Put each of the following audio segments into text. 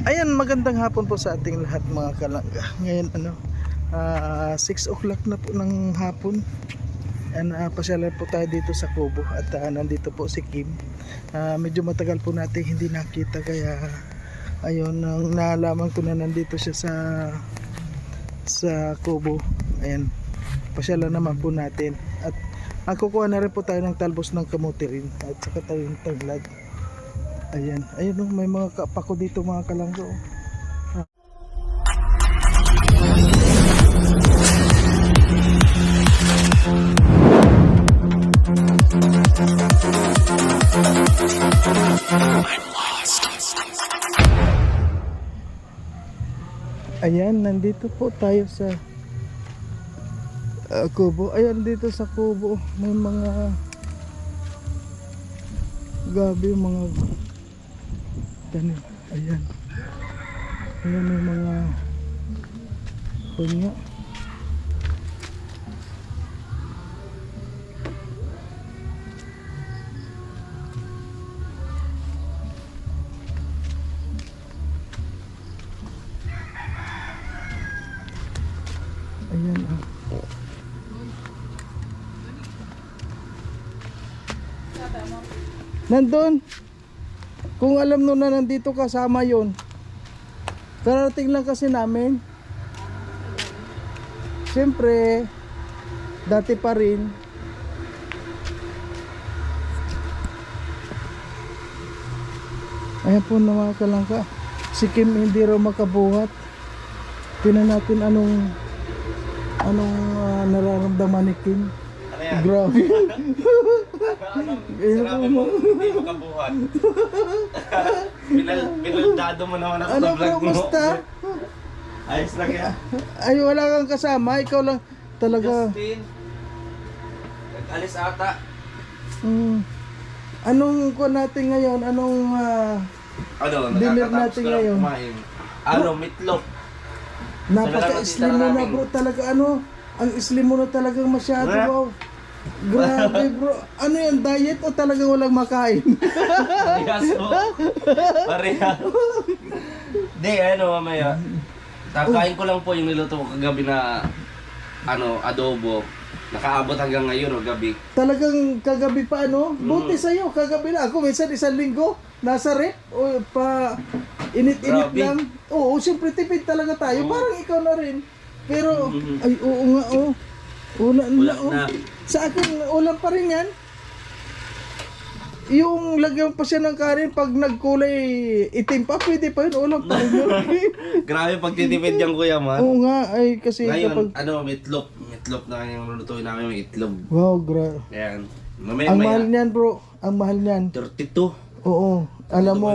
Ayan, magandang hapon po sa ating lahat mga kalangga. Ngayon 6 o'clock na po ng hapon. And pasyalan po tayo dito sa Kubo at nandito po si Kim. Medyo matagal po natin hindi nakita, kaya ayun, nang nalaman ko na nandito siya sa Kubo. Ayan, pasyalan naman po natin. At kukuha na rin po tayo ng talbos ng kamuti rin at saka tayo yung taglad. Ayan, ayun oh, may mga kapako dito mga kalangga oh. Ayan, nandito po tayo sa Kubo. Ayan, dito sa Kubo may mga gabi, mga tanim. Ayan, ayan, may mga punya. Ayan ah. Nandun. Kung alam nyo na nandito kasama yon. Karating lang kasi namin. Siyempre, dati pa rin. Ayan po na mga kalangka. Si Kim hindi raw makabuhat. Tingnan natin anong nararamdaman ni Kim. Grabe. Sinabi mo, hindi mo kabuhat. Binaldado mo naman ako sa vlog mo. Kumusta? Ayos lang yan. Ay, wala kang kasama. Ikaw lang talaga. Justin, nag-alis ata. Anong kuha natin ngayon? Anong dinner natin ngayon? Meatloaf. Napaka-slim mo na bro. Talaga ang slim mo na talagang masyado. Wow. Grabe bro. Ano yan, diet o talagang walang makain? Parehas mo. Parehas. Di, mamaya. Kakain ko lang po yung niluto ko kagabi na adobo. Nakaabot hanggang ngayon o gabi. Talagang kagabi pa Buti sa'yo, kagabi na. Ako minsan isang linggo nasa rep o pa init-init lang. Oo, siyempre tipid talaga tayo. Parang ikaw na rin. Pero, ay oo nga Ulan na. Sa akin, ulan pa rin yan. Yung lagyan pa siya ng kanin, pag nagkulay itim pa, pwede pa yun, ulan pa rin yun. Grabe pagtitipid yan kuya man. Oo nga, ay kasi ngayon, meatloaf. Meatloaf na yung lutuin namin yung itlog. Wow, grabe. Ayan. Ang mahal niyan bro, ang mahal niyan. 32. Oo. Alam mo,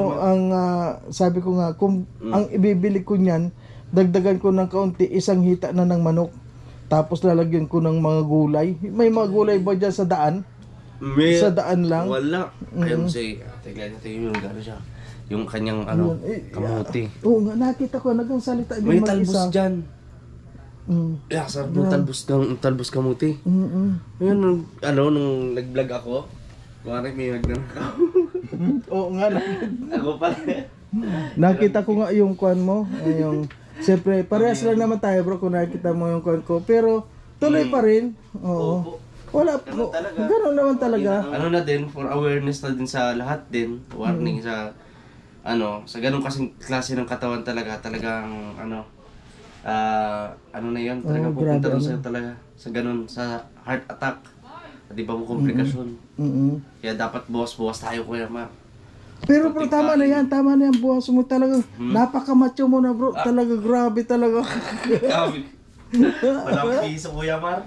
sabi ko nga, kung ang ibibili ko niyan, dagdagan ko ng kaunti, isang hita na ng manok. Tapos lalagyan ko ng mga gulay. May mga gulay ba dyan sa daan? Sa daan lang? Wala. Ayun si tignan natin yung gano'n siya. Yung kanyang kamuti. Oo nga, nakita ko, nagsalita din may talbos dyan. Sarap ng talbos kamuti. Ayun, nung nag-vlog ako, kumari may nagnanakaw. Oo nga. Ako pala. Nakita ko nga yung kwan mo. Yung, siyempre, parehas lang naman tayo bro kung nakita mo yung kwan ko. Pero, tuloy pa rin. Oo. Wala po. Ganun naman talaga. Na din, for awareness na din sa lahat din. Warning sa, sa ganun kasing klase ng katawan talaga. Talagang, na yun. Talagang pupunta rin sa talaga. Sa ganun, sa heart attack. At iba mo komplikasyon. Kaya dapat buwas-buwas tayo kuya ma. Pero bro, tama na yan, buwas mo talaga. Napaka-macho mo na bro, talaga grabe talaga. Walang piso kuya Mar.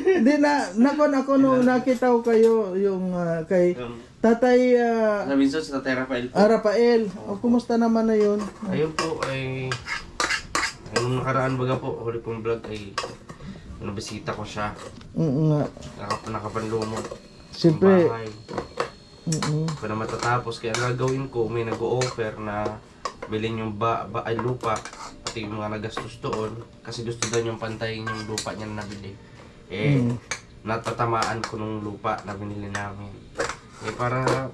Hindi ako nung nakita ko kayo yung kay Tatay Minsan sa Tatay Rafael po. Rafael. Kumusta naman na yun? Ayun po ay nung nakaraan baga po, huli pong vlog ay bisita ko siya. Nga. Nakapanlumot. Siyempre. Pa na matatapos, kaya gagawin ko, may nag-o-offer na bilhin yung lupa pati yung mga nagastos doon kasi gusto daw yung pantayin yung lupa niya na nabili. Natatamaan ko nung lupa na binili namin. Para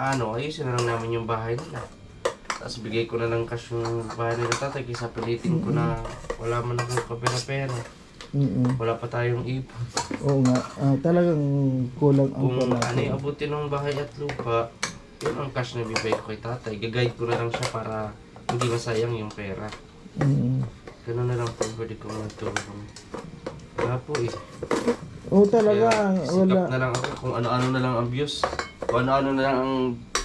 ayusin na lang namin yung bahay nila. Tapos bigay ko na lang cash yung bahay nila tatay kaysa pilitin ko na wala man akong kapera-pera. Wala pa tayong ipon. Oo nga, talagang kulang ang Kung pala. ano yung abutin ng bahay at lupa, yun ang cash na bibigay ko kay tatay. Gagayad ko na lang siya para hindi masayang yung pera. Ganun na lang po pwede kong magtulong. Wala po eh. Oo talaga, Kaya, sikap wala. na lang ako kung ano-ano na lang ang views. Kung ano-ano na lang ang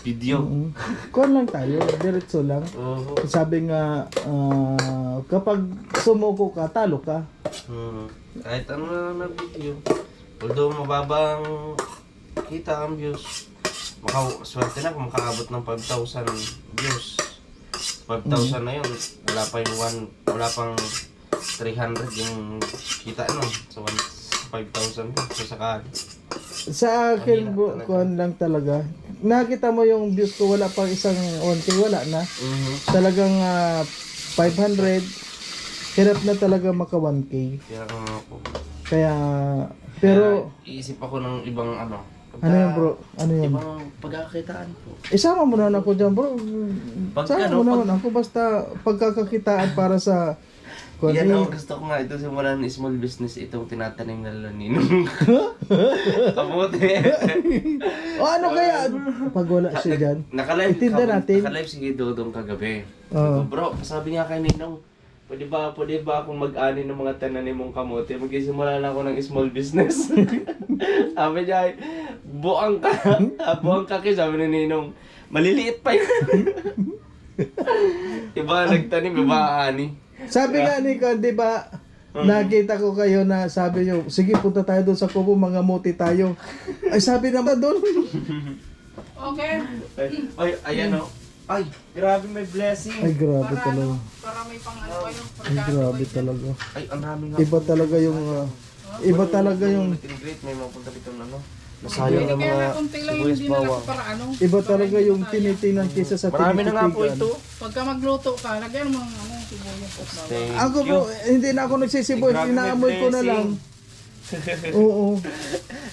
video. Kuhan lang tayo, diretso lang. Oo. Sabi nga, kapag sumuko ka, talo ka. Kahit ano na lang na video. Although mababang kita ang views. Swerte na kung makaabot ng 5,000 views. 5,000 na yun. Wala pa yung wala pang 300 yung kita no. So 5,000 so sakali. Sa akin, Mahina talaga. kuhan lang talaga. Nakita mo yung views ko, wala pang isang 1K, wala na. Talagang 500, hirap na talaga maka 1K. Kaya nga po. Kaya, pero, Iisip ako ng ibang ano. ano yan bro? Ano yan? Ibang pagkakakitaan po. Isama mo naman ako dyan bro. Pag Sama ano, mo naman ako basta pagkakakitaan para sa Yan ang gusto ko nga, ito simulan ng small business itong tinatanim na laninong. Kamote. O ano kaya? Pag wala siya dyan. Nakalive Itinda natin. Nakalive si Dodong kagabi. Oo. Bro, sabi nga kay Ninong, pwede ba akong mag-ani ng mga tananim mong kamote? Magsisimula lang ako ng small business. Sabi niya, buang ka kay, sabi ni Ninong. Maliliit pa yun. Iba nagtanim, iba ani. Sabi nga ni Kon, di ba? Nakita ko kayo na sabi nyo, sige punta tayo doon sa Kubo, mga muti tayo. Ay sabi naman doon. Okay. Ay, ayan o. Ay, grabe may blessing. Ay grabe talaga. Para may pang ano kayo. Ay grabe talaga. Ay, ang dami nga. Iba talaga yung, iba talaga yung, Great, may mapunta dito na ano. Nasayang ng Kaya mga nga kunti lang sibuyas hindi na lang bawang. para ano. iba talaga yung tinitingnan kisa sa Marami na nga po tinititigan. ito. Pagka magluto ka, lagyan mo ng ano, sibuyas at bawang. Thank Ako you. bro, hindi na ako nagsisiboy, Grabe, may inaamoy ko na lang. Oo.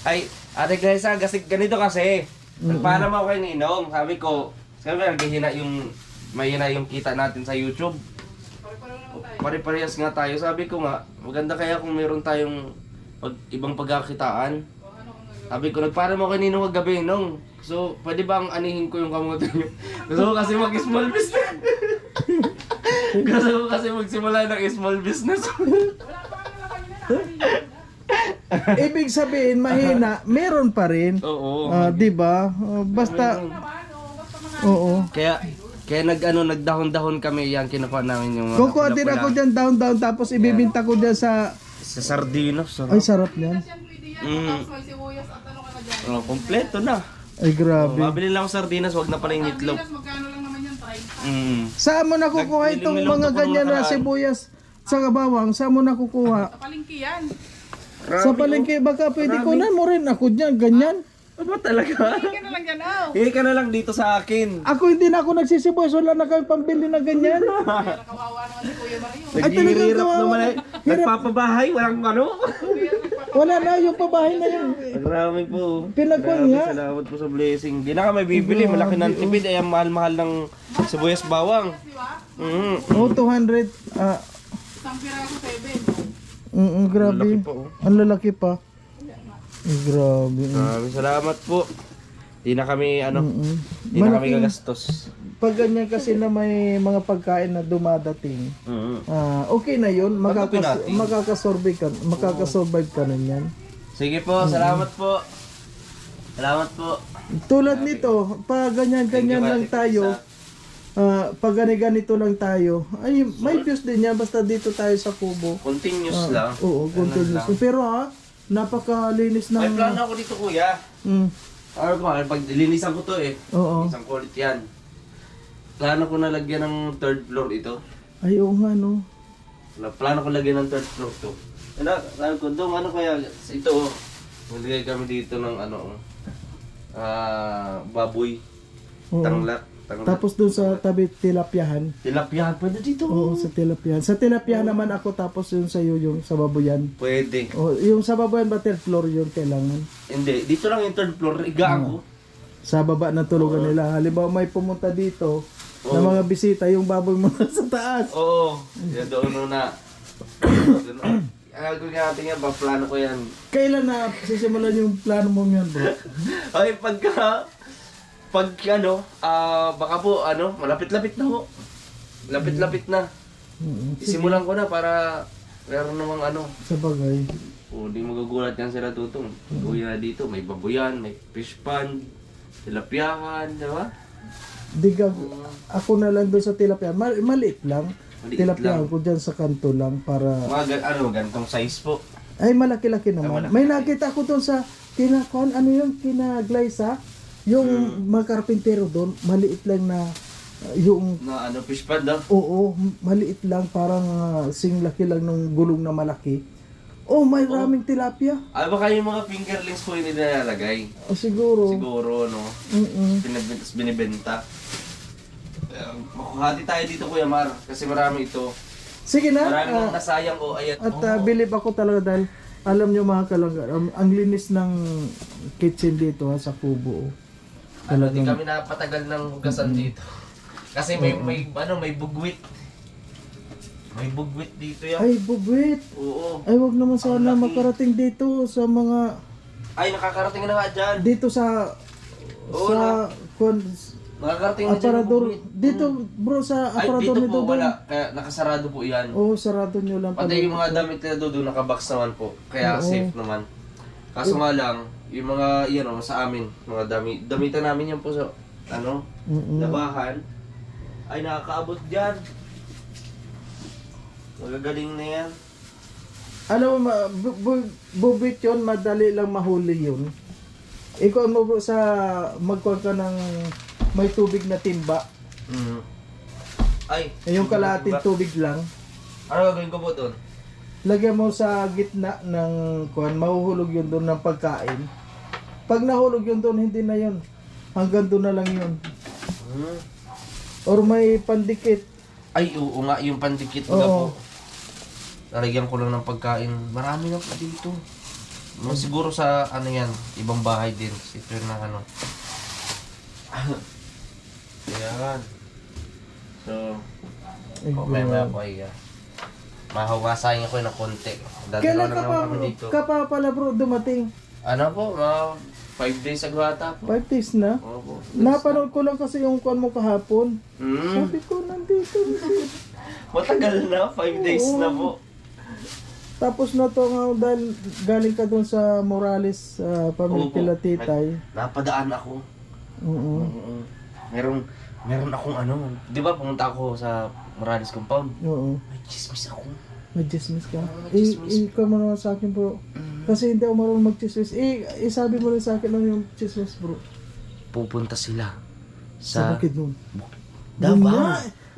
Ay, Ate Glessa, ganito kasi. Nagpaalam ako kay Ninong. Sabi ko, naghihina yung, mahina yung kita natin sa YouTube. Pare-parehas nga tayo. Sabi ko nga, maganda kaya kung meron tayong ibang pagkakitaan. Sabi ko, nagpaalam ako kay Ninong kagabi, Nong. So, pwede bang anihin ko yung kamote niyo? Gusto ko kasi mag-small business. Gusto ko kasi magsimula ng small business. Ibig sabihin, mahina, meron pa rin. Oo. Di ba? Basta, oo. Kaya nagdahon-dahon kami yan, kinukuha namin yung mga Kukuha din ako dyan down tapos ibibinta ko dyan sa... sa sardinos. Ay, sarap yan. Yan pwede yan. Tapos may sibuyas at ano ka na dyan. Kompleto na. Ay, grabe. Mabili lang ako sardinas, wag na pala yung itlog. Sardinas, magkano lang naman yan, 30. Saan mo nakukuha itong Nagniluto mga ko ganyan nung na nakaraan. sibuyas sa bawang? Saan mo nakukuha? Sa palengke yan. Sa palengke, baka pwede kunan mo rin ako dyan, ganyan. Ano talaga? Hindi ka na lang yan, oh. Hindi ka na lang dito sa akin. Ako hindi na ako nagsisibuyas, wala na kami pambili na ganyan. Kaya nakawawa naman si Kuya Mario. Ay, talagang Naghihirap kawawa. naman eh. Nagpapabahay, walang ano. Wala na, yung pabahay na yun. Marami po. Pinagkuhan Grabe, nga. salamat po sa blessing. Di na kami bibili, malaki ng tipid. Ay, ang mahal-mahal ng sibuyas bawang. Di ba? Oh, 200. Isang piraso, 7. Grabe. Malaki po. Ang lalaki pa. Ay, grabe. Maraming salamat po. Di na kami, di na kami gagastos. Pag ganyan kasi na may mga pagkain na dumadating, okay na yun. Tanggapin natin. Makakasurvive ka na yan. Sige po, salamat po. Salamat po. Tulad nito, pag ganyan-ganyan lang tayo, pag ganito lang tayo, ay may views din yan basta dito tayo sa Kubo. Continuous lang. Oo, Ganun continuous. lang. Pero napakalinis ng... May plano ako dito, kuya. Ano ko, pag linisan ko to eh. Oo. Isang kulit yan. Plano ko na lagyan ng third floor ito. Ay, oo nga, no. Plano ko lagyan ng third floor to. Sabi ko, Dong, ano kaya, ito oh. Maligay kami dito ng baboy. Oo. Tanglak. Tapos dun sa tabi tilapyahan. Tilapia, pwede dito. Oo, sa tilapyahan. Sa tilapyahan naman ako tapos yun sa yung sa baboyan. Pwede. O, yung sa baboyan ba third floor yun kailangan? Hindi, dito lang yung third floor. Igaan ko. Sa baba na tulugan nila. Halimbawa may pumunta dito, na mga bisita, yung baboy mo sa taas. Oo. Yan doon muna. Doon. Gagawin natin yan, plano ko yan. Kailan na sisimulan yung plano mo yan, bro? Ay, pag baka po, malapit-lapit na po. Lapit-lapit na. Isimulan ko na para meron namang Sa bagay. O, di magugulat yan sila tutong. Uwi na dito, may baboyan, may fish pond, tilapyahan, di ba? Ako na lang doon sa tilapia. Maliit lang. Maliit Tilapia lang. ko dyan sa kanto lang para... Ganitong size po. Ay, malaki-laki naman. malaki. May nakita ko doon sa kinaglaysa. Yung mga karpintero doon, maliit lang na yung... Na fish pond daw. Oo, maliit lang. Parang singlaki lang ng gulong na malaki. Oh, may raming tilapia. Baka yung mga fingerlings po yung nilalagay. O siguro. Siguro, no? Binibenta. Makuhati tayo dito, Kuya Mar, kasi marami ito. Sige na. Marami nang nasayang, ayan. At believe ako talaga dahil alam nyo mga kalangga, ang linis ng kitchen dito sa Kubo. Di kami napatagal ng hugasan dito. Kasi may bugwit. May bugwit dito yan. Ay, bugwit. Oo. Ay, wag naman sana laki. makarating dito sa mga... Ay, nakakarating na nga dyan. Dito sa... Oo, Nakakarating na dyan yung aparador. bugwit. Dito, bro, sa Ay, aparador dito ni po, Dodong. wala. Kaya nakasarado po yan. Oo, sarado nyo lang. Pati yung mga damit nila doon, nakabox naman po. Kaya Oo. safe naman. Kaso nga lang, yung mga, sa amin, mga damitan namin yan po sa, labahan, ay nakakaabot dyan. Magagaling na yan. Ano, bubit yun, madali lang mahuli yun. Ikaw mo bro, sa magkuhan ka ng may tubig na timba. Ay, Yung kalahating tubig lang. ano gagawin ko po doon? Lagyan mo sa gitna ng kuhan, mahuhulog yun doon ng pagkain. Pag nahulog yun doon, hindi na yun. Hanggang doon na lang yun. Or may pandikit. Ay, oo nga, yung pandikit nga Oo. po. Nalagyan ko lang ng pagkain. Marami na po dito. Siguro sa, yan, ibang bahay din. Ito na Ayan. So, may po ay mahugasahin ko ng konti. Kailan Dadalaw ka na pa, naman kami dito. pala bro dumating? Mga 5 days ago ata po. 5 days na? Opo. Napanood ko lang kasi yung kuhan mo kahapon. Mm. Sabi ko, nandito. Matagal na, 5 days Oo. na po. Tapos na to nga dahil galing ka doon sa Morales, pamilya Opo. kila Titay. Napadaan ako. Oo. Meron akong di ba pumunta ako sa Morales Compound? Oo. May chismis ako. Mag-chismis ka? may chismis. Ikaw mo naman sa akin bro. Kasi hindi ako marunong mag-chismis. Sabi mo rin sa akin lang yung chismis bro. Pupunta sila Sa bukid nun. Davao.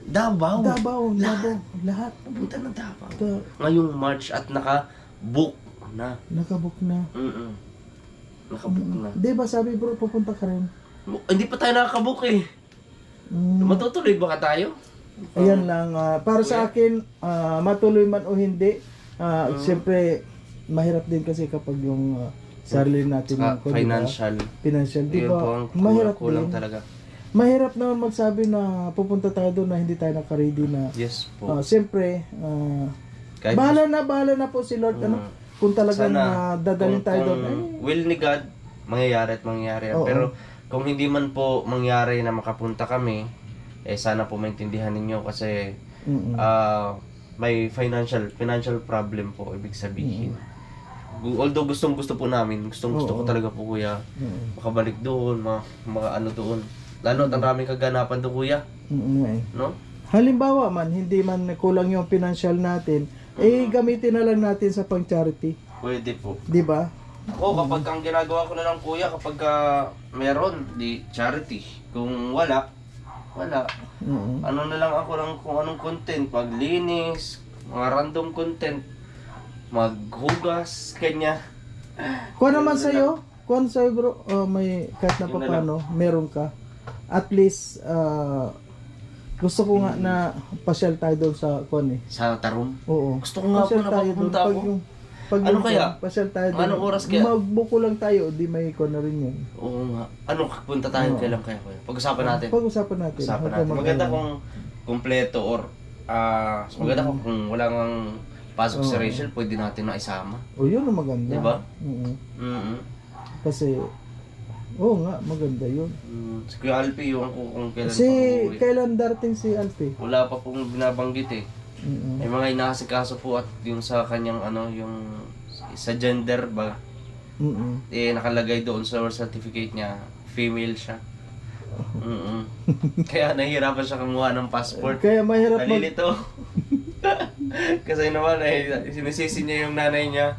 Davao. Davao. Lahat. Pupunta ng Davao. Da- Ngayong March at naka-book na. Nakabook na. Naka-book na. Di ba sabi bro, pupunta ka rin? Hindi pa tayo nakaka-book eh. Matutuloy ba ka tayo? Ayan lang, para sa akin, matuloy man o hindi, siyempre, mahirap din kasi kapag yung sarili natin Saka yung financial, di Yun ba? po ang Mahirap kulang din. talaga. Mahirap naman magsabi na pupunta tayo doon na hindi tayo naka-ready na. Yes po. Siyempre, Kahit bahala na po si Lord. Kung talagang sana, dadalhin tayo doon. kung will ni God, mangyayari at mangyayari yan. Oo. Pero kung hindi man po mangyari na makapunta kami, sana po maintindihan ninyo kasi may financial problem po, ibig sabihin. Although gustong gusto po namin, gustong gusto ko talaga po kuya, makabalik doon, mga doon. Lalo at ang raming kaganapan doon kuya, no? Halimbawa man, hindi man kulang yung financial natin, gamitin na lang natin sa pang-charity. Pwede po. Di ba? Ako, kapag ang ginagawa ko na lang kuya, kapag meron, di charity. Kung wala. Ano na lang ako ng kung anong content, maglinis, mga random content, maghugas, kanya. Kuha naman sa'yo, bro, may kahit na Yun na paano, meron ka. At least, gusto ko nga na pasyal tayo doon sa kuwan eh. Sa Tarum. Oo. Gusto ko nga po Pasyal tayo doon. napapunta Pag ako. Pag Ano kaya? pasyal tayo. Anong oras kaya? Magbuko lang tayo, di may ko na rin yun. Oo nga. Ano, punta tayo Oo. kailan kaya kuya? Pag-usapan natin. Pag-usapan natin. Pag-usapan Huwag natin. ka Maganda mag- kung kumpleto or maganda kung wala nang pasok si Oo. Rachel, pwede natin na isama. O yun ang maganda. Diba? Oo. Mm-hmm. Kasi, oo nga, maganda yun. Si Kuya Alpi, yung kung kailan Si, pa uuwi. kailan darating si Alfie? Wala pa pong binabanggit eh. Mm-mm. May mga inaasikaso po at yung sa kanyang yung sa gender ba, Mm-mm. nakalagay doon sa birth certificate niya, female siya. Kaya nahihirapan siya kumuha ng passport. Kaya mahirap Nalilito. Kasi naman sinisisi niya yung nanay niya.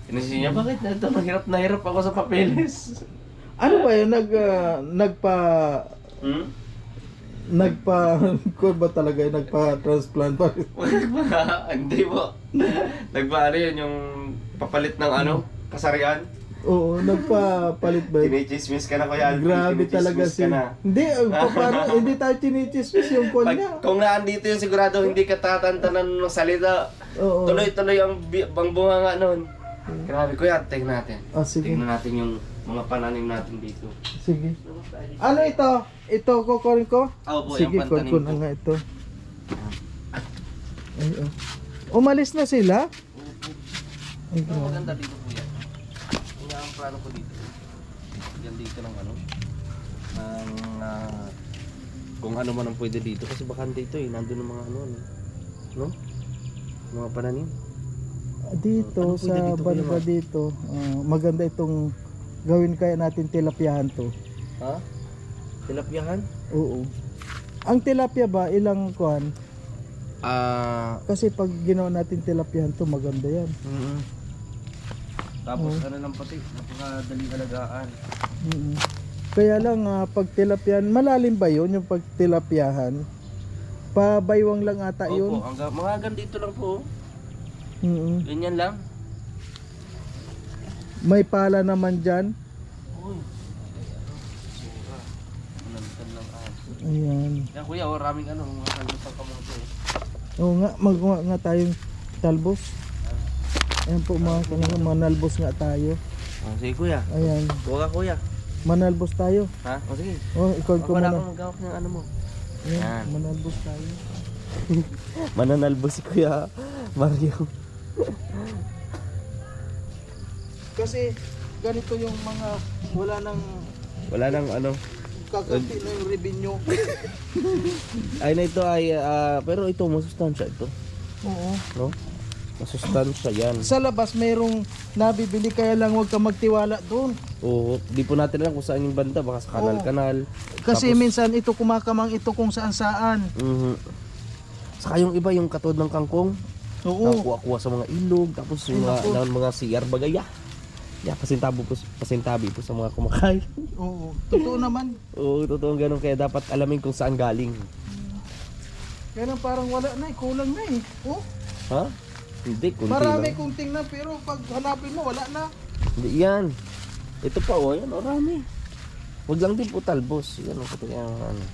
Sinisisi niya, bakit na ito? Nahirap ako sa papeles. Ano ba yun? Kung ba talaga yun? Nagpa-transplant pa? Hindi po. Nagpaano yun, yung papalit ng kasarian. Oo, nagpapalit ba yun? Tinichismis ka na Kuya Alvin. Grabe talaga Tinichismis ka na. Hindi, paano? Hindi tayo chinichismis yung kon niya. Kung naandito yung sigurado hindi ka tatantanan ng salita, Oo. tuloy-tuloy ang bunga nga nun. Grabe Kuya, tingnan natin. Sige. Tingnan natin yung mga pananim natin dito. Sige. Ano ito? Ito, kukunin ko? Po, Sige, yung pantanim kukunin ko. nga ito. Ay, umalis na sila? Ay, Ito maganda dito Kuya. Kaya ang plano ko dito. Yan dito ng kung ano man ang pwede dito. Kasi bakante ito nandun ng mga no? Mga pananim. Dito, Ano pwede sa dito, banda Kuya? dito, maganda itong gawin kaya natin tilapyahan to. Ha? Tilapyahan? Oo. Ang tilapia ba, ilang kuhan? Kasi pag ginawa natin tilapyahan to, maganda yan. Tapos ano lang pati, napakadaling alagaan. Mm. Kaya lang, pag tilapyahan, malalim ba yun yung pag tilapyahan? Pabaywang lang ata yun. Opo, mga hanggang dito lang po. Mm. Ganyan lang. May pala naman dyan. Uy. Sura. Manantan lang Ayan. Yan kuya, maraming mga kalutang kamote. Oo nga, magawa nga tayong talbos. Ayan po mga kanina, manalbos nga tayo. Sige kuya. Ayan, Huwag ka kuya. manalbos tayo. Ha? Sige. Oh, ikaw ko Wala muna. akong magawak ng mo. Ayan, Yan. manalbos tayo. Mananalbos si kuya Mario. Kasi ganito yung mga wala nang kakunti na yung revenue. Ay na ito ay, pero ito masustansya ito. Oo. No? Masustansya yan. Sa labas mayroong nabibili kaya lang huwag ka magtiwala doon. Oo, di po natin alam kung saan yung banda, baka sa kanal-kanal. Kasi Tapos- minsan ito kumakamang ito kung saan saan. Mhm. Saka yung iba, yung katod ng kangkong, Oo. nakuha-kuha sa mga ilog, tapos yung Ay, naku. mga CR bagaya. Yeah, pasintabi po sa mga kumakain. Oo. Totoo naman. Oo, totoo ganun, kaya dapat alamin kung saan galing. Kaya lang parang wala na eh. Kulang na eh. Oh, Ha? Hindi, kunti marami lang. kong tingnan pero pag hanapin mo wala na. Hindi yan. Ito pa, yan, rami. Huwag lang din po talbos. Yan, pati yung Wala na.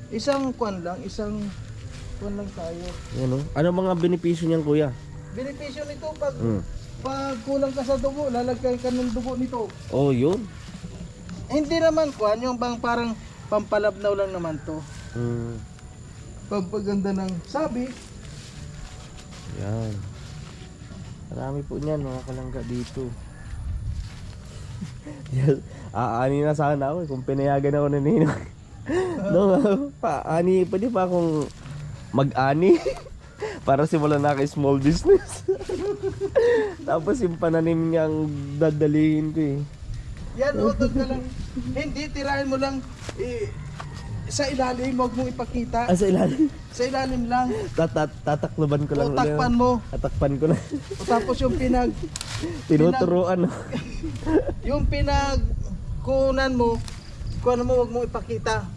Isang kwan lang tayo. Yan, ano mga benepisyo niyan, kuya? Benepisyo nito pag Mm. pag kulang ka sa dugo, lalagay ka ng dugo nito. Oh, yun. Hindi naman kwan, yung bang parang pampalabnaw lang naman to. Pagpaganda ng sabi, Yan. Marami po niyan, mga kalangga dito. Yes. Aani na sana ako kung pinayagan ako ni Ninong. No, pwede pa akong mag-ani para simulan na kay small business. Tapos yung pananim niyang dadalihin ko eh. yan utod ka lang. Hindi, tirahin mo lang sa ilalim, huwag mong ipakita. Sa ilalim. Sa ilalim lang. Tatakloban ko lang. O takpan mo. Tatakpan ko lang. O tapos yung Tinuturuan. yung pinagkunan mo, kunan mo, huwag mong ipakita.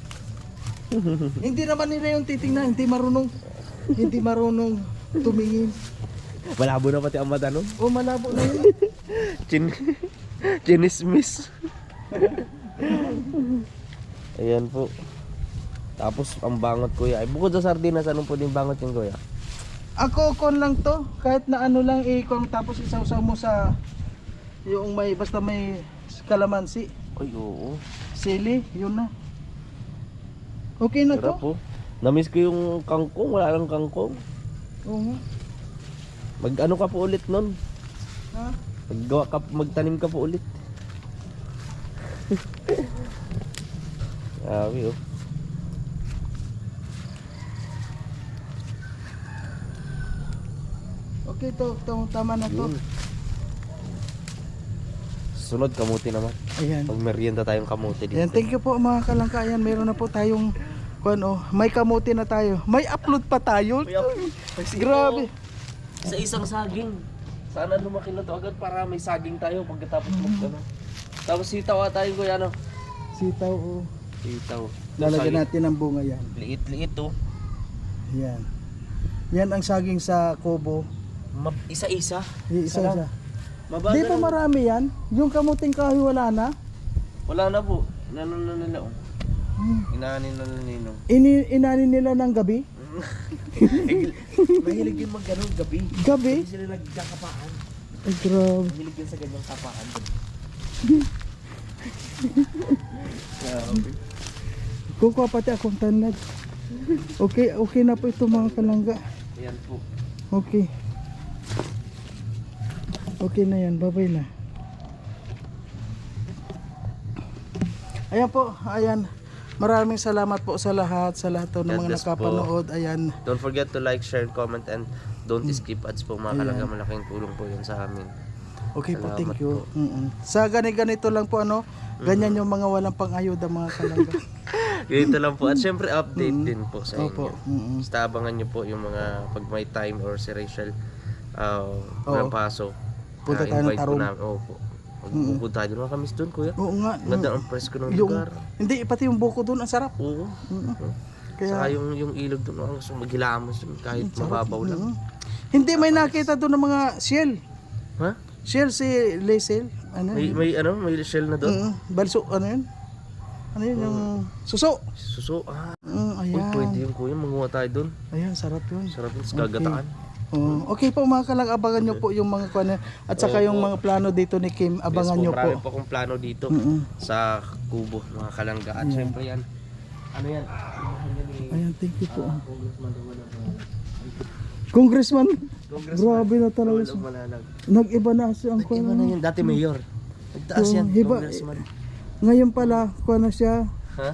Hindi naman nila yung titingnan, hindi marunong tumingin. Malabo na pati ang mata, no? O malabo na yun. Chinismis. Ayan po. Tapos ang bangot kuya, ay bukod sa sardinas, anong pwedeng bangot yung kuya? Ako kon lang to, kahit na ano lang ikon tapos isawsaw mo sa yung may basta may kalamansi, Ay oo. sili, yun na. Okay na Sarap to. po. Namiss ko yung kangkong, wala lang kangkong. Oo nga. Mag-ano ka po ulit nun? Ha? Magtanim ka po ulit. Grabe oh. Okay to, tama na to. Yun. Sunod kamuti naman. Ayan. Pag merienda tayong kamuti dito. Ayan, thank you po mga kalangka. Ayan, meron na po tayong may kamuti na tayo. May upload pa tayo. Grabe. Sa isang saging. Sana lumaki na to agad para may saging tayo pagkatapos mag-ano. Tapos sitaw tayo kuya ano? Sitaw, oh. Sitaw. Lalagyan natin ng bunga yan. Liit-liit to. Yan. Yan ang saging sa Kubo. Isa-isa. Isa-isa. Mabagal. Di ba marami yan? Yung kamuting kahoy wala na? Wala na po. Inano na nila oh. Inaanin na nila. Inanin nila ng gabi? Mahilig yun mag-ano gabi. Gabi? Hindi sila nagkakapaan. Ay, grabe. Mahilig yun sa ganyang kapaan. Kukuha pati akong tanlag. Okay, okay na po ito mga kalangga. Ayan po. Okay. Okay na yan, babay na. Ayan po, ayan. Maraming salamat po sa lahat po ng God mga bless nakapanood. Ayan. Don't forget to like, share, comment, and don't skip ads po mga Ayan. kalangga. Malaking tulong po yun sa amin. Okay po, Salamat thank you. po. Sa ganito lang po ganyan yung mga walang pang-ayuda mga kalangga. Ganito lang po. At syempre update din po sa inyo. Opo. Basta abangan nyo po yung mga pag may time or si Rachel ng paso. Punta tayo ng invite po Tarong. namin. Opo. Magpupunta tayo doon. Kamis doon kuya. Oo nga. Ganda ang presko ng Yung, lugar. hindi, pati yung buko doon, ang sarap. Oo. Kaya, Saka yung ilog doon, ang gusto maghilamos doon kahit mababaw lang. Hindi, may nakita doon ng mga shell. Ha? Shell si Laisel. Ano? May shell na doon. Balso, ano yun? Ano yun, yung suso. Suso. Uy, Ayan. pwede yung kuya. Manguha tayo doon. Ayan, sarap yun. Sarap yung gagataan. Okay po mga kalang, abangan nyo po yung mga kuwan at saka yung mga plano dito ni Kim, abangan nyo Marami po. po akong plano dito sa Kubo, mga kalangga. At syempre yan. Ano yan? Ayan, thank you po. Congressman. Grabe na talaga siya. Malalag. Nag-iba na siya ang Iba kuwan. na yun. Dati mayor. Nagtaas yan. Hiba, Congressman. ngayon pala, kuwan na siya. Ha?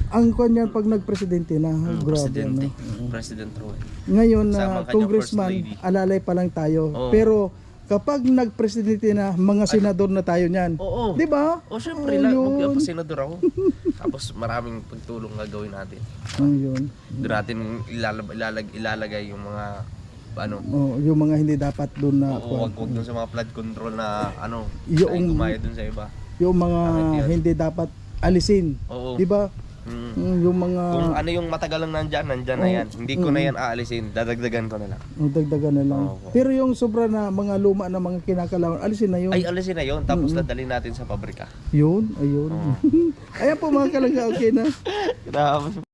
Ang kuwan yan pag nag-presidente na. Grabe, Presidente. ano. President Roy. Ngayon Sama na kanyang congressman, first lady. alalay pa lang tayo. Oo. Pero kapag nag-presidente na, mga senador na tayo niyan. Oo. Di ba? O syempre, magpapasenador ako. Tapos maraming pagtulong gagawin natin. Yun. Doon natin ilalagay yung mga ano. Yung mga hindi dapat doon na Oo, wag doon sa mga flood control na ano, Yung- ay gumaya doon sa iba. yung mga Bakit yun? hindi dapat alisin. Oo. Di ba? Yung mga Kung ano yung matagal lang nandyan na yan. Hindi ko na yan aalisin, dadagdagan ko na lang. dagdagan na lang. Oo. Pero yung sobra na mga luma na mga kinakalawan, alisin na yun. Ay, alisin na yun, tapos dadalhin natin sa pabrika. Yun, ayun. Ayan po mga kalangga, okay na. Grabe.